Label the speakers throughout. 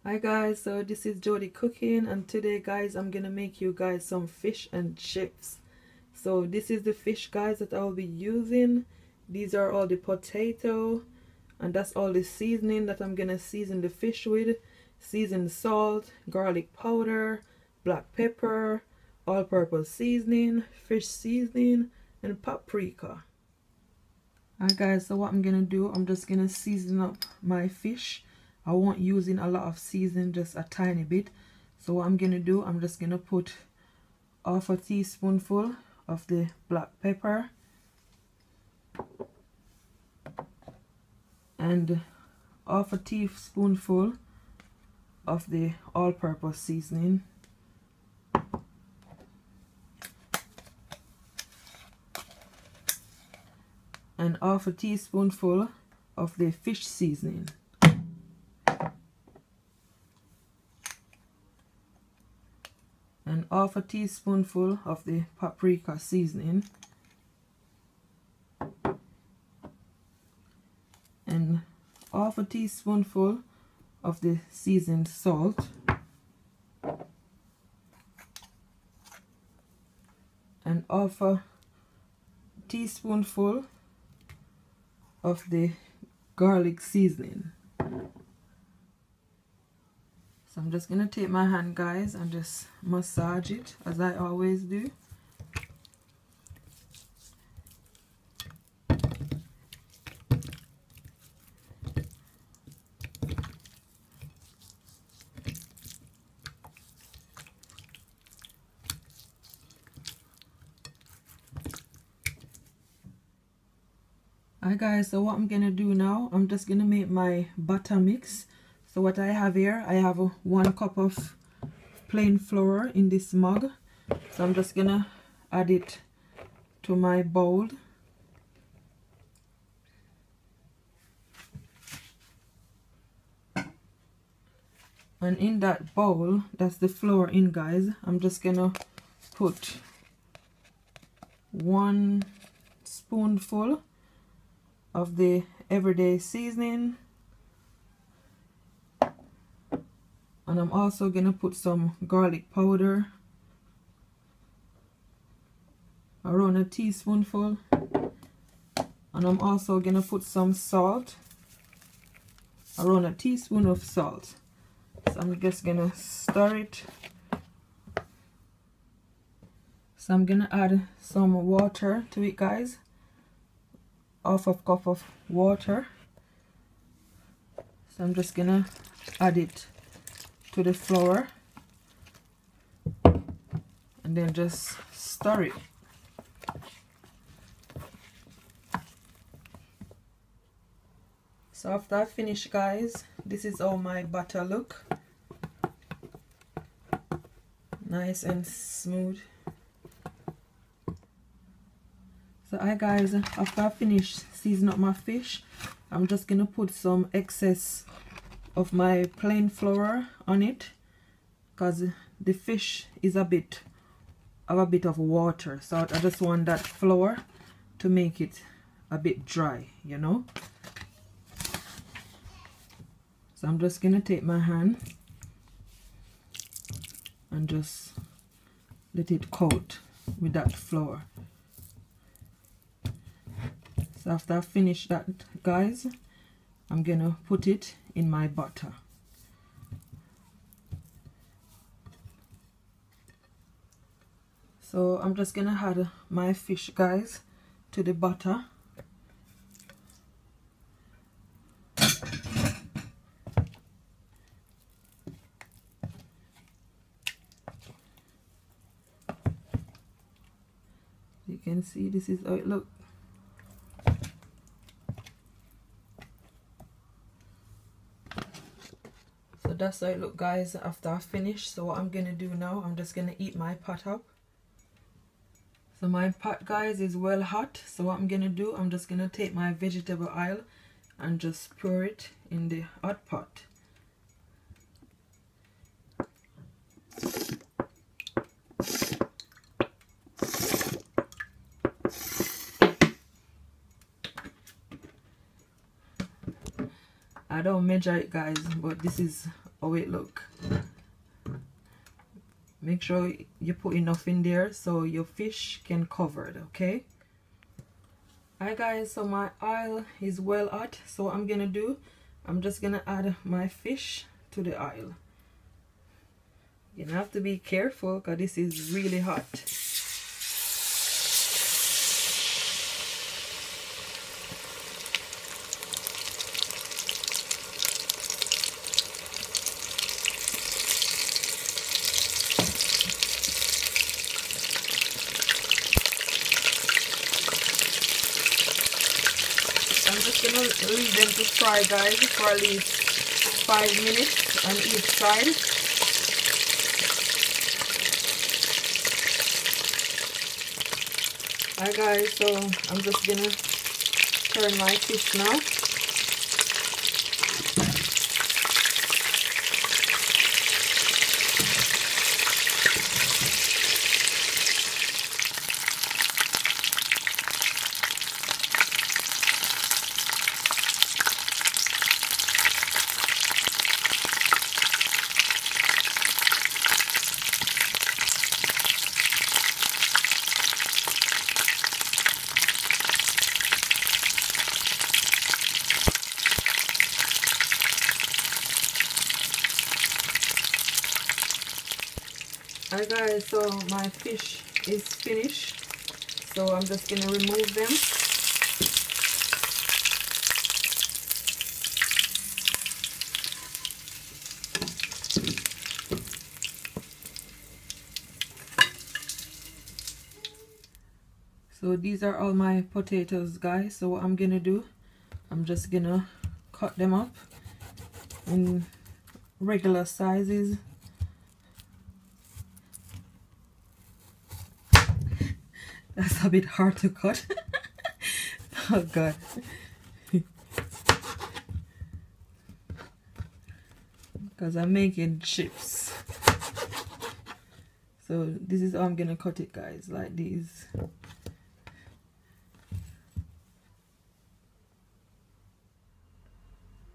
Speaker 1: Hi guys, so this is Jody cooking, and today guys I'm gonna make you guys some fish and chips. So this is the fish guys that I'll be using. These are all the potato, and that's all the seasoning that I'm gonna season the fish with. Seasoned salt, garlic powder, black pepper, all-purpose seasoning, fish seasoning, and paprika. Alright guys, so what I'm gonna do, I'm just gonna season up my fish. I won't using a lot of seasoning, just a tiny bit. So what I'm gonna do, I'm just gonna put half a teaspoonful of the black pepper and half a teaspoonful of the all-purpose seasoning, and half a teaspoonful of the fish seasoning. And half a teaspoonful of the paprika seasoning, and half a teaspoonful of the seasoned salt, and half a teaspoonful of the garlic seasoning. So I'm just going to take my hand guys and just massage it as I always do. Alright guys, so what I'm going to do now, I'm just going to make my butter mix. So what I have here, I have 1 cup of plain flour in this mug. So I'm just gonna add it to my bowl. And in that bowl, that's the flour in guys, I'm just gonna put 1 spoonful of the everyday seasoning. And I'm also gonna put some garlic powder, around a teaspoonful, and I'm also gonna put some salt, around a teaspoon of salt. So I'm just gonna stir it. So I'm gonna add some water to it guys, half a cup of water. So I'm just gonna add it to the flour and then just stir it. So after I finish guys, this is how my butter look, nice and smooth. So guys, after I finish seasoning up my fish, I'm just gonna put some excess of my plain flour on it, because the fish is a bit of water, so I just want that flour to make it a bit dry, you know. So I'm just gonna take my hand and just let it coat with that flour. So after I finish that guys, I'm gonna put it in my butter. So I'm just gonna add my fish guys to the butter. You can see this is how it looks. So that's how it look guys after I finish. So what I'm gonna do now, I'm just gonna heat my pot up. So my pot guys is well hot, so what I'm gonna do, I'm just gonna take my vegetable oil and just pour it in the hot pot. I don't measure it guys, but this is how it look. Make sure you put enough in there so your fish can cover it, okay? Alright guys, so my oil is well hot, so I'm just gonna add my fish to the oil. You have to be careful because this is really hot. I'm just gonna leave them to fry, guys, for at least 5 minutes on each side. Alright guys, so I'm just gonna turn my fish now. Alright guys, so my fish is finished, so I'm just gonna remove them. So these are all my potatoes, guys. So what I'm gonna do, I'm just gonna cut them up in regular sizes. That's a bit hard to cut. Oh god. Because I'm making chips. So this is how I'm gonna cut it, guys, like these.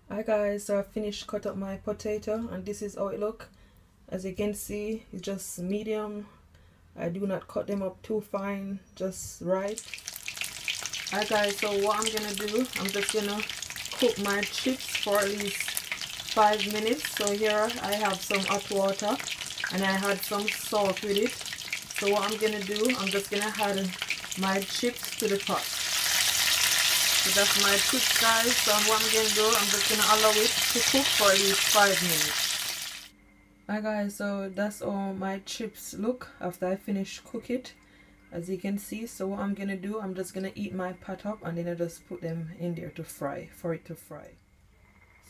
Speaker 1: Hi guys, so I finished cut up my potato and this is how it look. As you can see, it's just medium. I do not cut them up too fine, just right. Alright guys, so what I'm gonna do, I'm just gonna cook my chips for at least 5 minutes. So here I have some hot water and I had some salt with it. So what I'm gonna do, I'm just gonna add my chips to the pot. So that's my chips, guys. So what I'm gonna do, I'm just gonna allow it to cook for at least 5 minutes. Alright guys, so that's all my chips look after I finish cook it, as you can see. So what I'm gonna do, I'm just gonna eat my pot up and then I just put them in there to fry, for it to fry.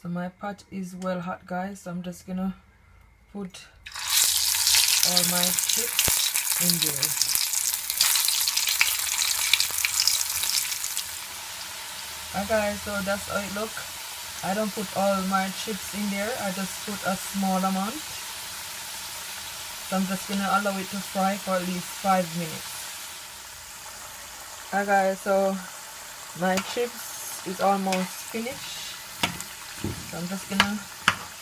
Speaker 1: So my pot is well hot, guys, so I'm just gonna put all my chips in there. Alright guys, so that's how it look. I don't put all my chips in there, I just put a small amount. So I'm just gonna allow it to fry for at least 5 minutes. Alright guys, so my chips is almost finished. So I'm just gonna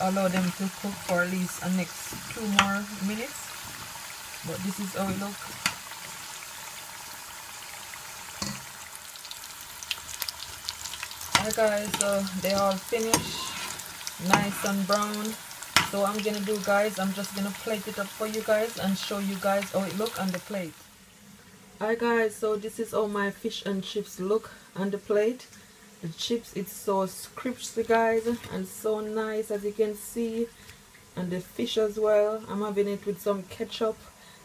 Speaker 1: allow them to cook for at least the next 2 more minutes. But this is how it look. Alright guys, so they all finished, nice and brown. So what I'm gonna do, guys, I'm just gonna plate it up for you guys and show you guys how it look on the plate. Alright guys, so this is how my fish and chips look on the plate. The chips, it's so crispy, guys, and so nice, as you can see, and the fish as well. I'm having it with some ketchup.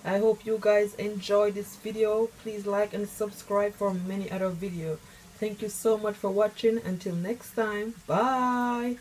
Speaker 1: I hope you guys enjoy this video. Please like and subscribe for many other videos. Thank you so much for watching. Until next time, bye.